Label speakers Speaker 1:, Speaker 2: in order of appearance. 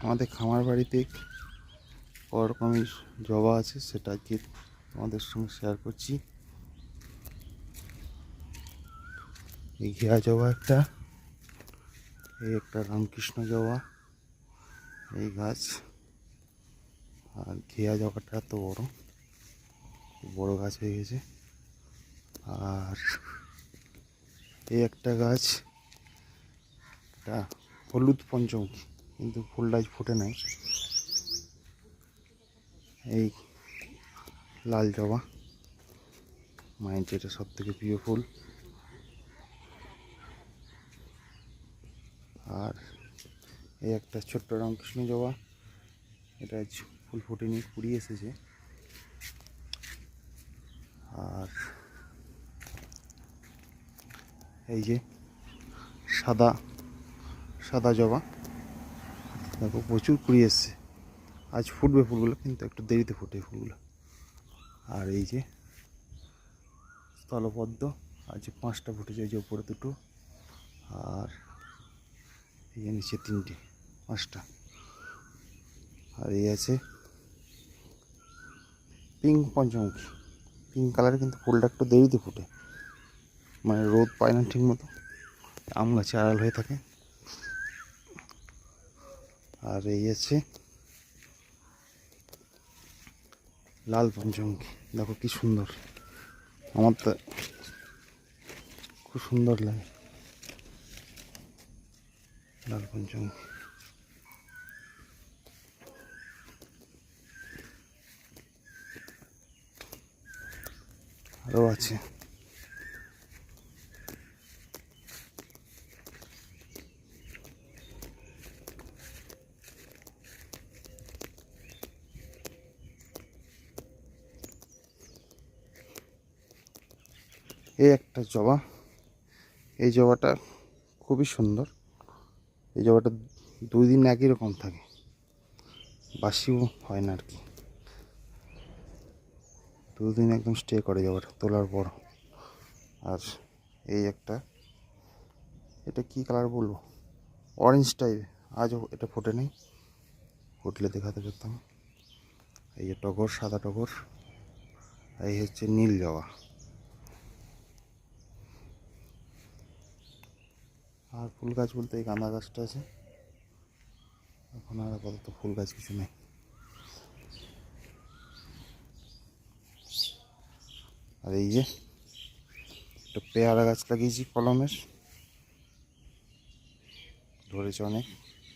Speaker 1: আমাদের খামার বাড়িতে কত রকমের জবা আছে সেটা আজকে তোমাদের সঙ্গে শেয়ার করছি। এই ঘিয়া জবা একটা, এই একটা রামকৃষ্ণ জবা, এই গাছ। আর ঘিয়া জবাটা এত বড় বড় গাছ হয়ে গেছে। আর এই একটা গাছ, এটা হলুদ পঞ্চমুখী, কিন্তু ফুলটা ফুটে নাই। এই লাল জবা, মায়ের যেটা সব থেকে প্রিয় ফুল। আর এই একটা ছোট্ট রামকৃষ্ণ জবা, এটা ফুল ফুটেনি, কুড়ি এসেছে। আর এই যে সাদা সাদা জবা, দেখো প্রচুর কুড়ি এসছে। আজ ফুটবে ফুলগুলো, কিন্তু একটু দেরিতে ফুটে ফুলগুলো। আর এই যে স্থলপদ্ম, আজ 5টা ফুটেছে, এই যে উপরে 2টো, আর এই যে নিচে 3টে, 5টা। আর এই আছে পিঙ্ক পঞ্চমুখী, পিঙ্ক কালারের, কিন্তু ফুলটা একটু দেরিতে ফুটে, মানে রোদ পায় না ঠিক মতো, আম গাছে আড়াল হয়ে থাকে। আর এই আছে লাল পঞ্চমুখী, দেখো কি সুন্দর, আমার তো খুব সুন্দর লাগে লাল পঞ্চমুখী। আরও আছে। এই একটা জবা, এই জবাটা খুবই সুন্দর। এই জবাটা 2 দিন একই রকম থাকে, বাসিও হয় না আর কি, 2 দিন একদম স্টে করে জবাটা তোলার পর। আর এই একটা, এটা কি কালার বলবো, অরেঞ্জ টাইপ, আজও এটা ফোটে নেই, ফুটলে দেখাতে পারতাম। এই যে টগর, সাদা টগর। এই হচ্ছে নীল জবা। আর ফুল গাছ বলতে এই গাঁদা গাছটা আছে, এখন আর আপাতত ফুল গাছ কিছু নেই। আর এই যে একটা পেয়ারা গাছ লাগিয়েছি কলমের, ধরেছে অনেক।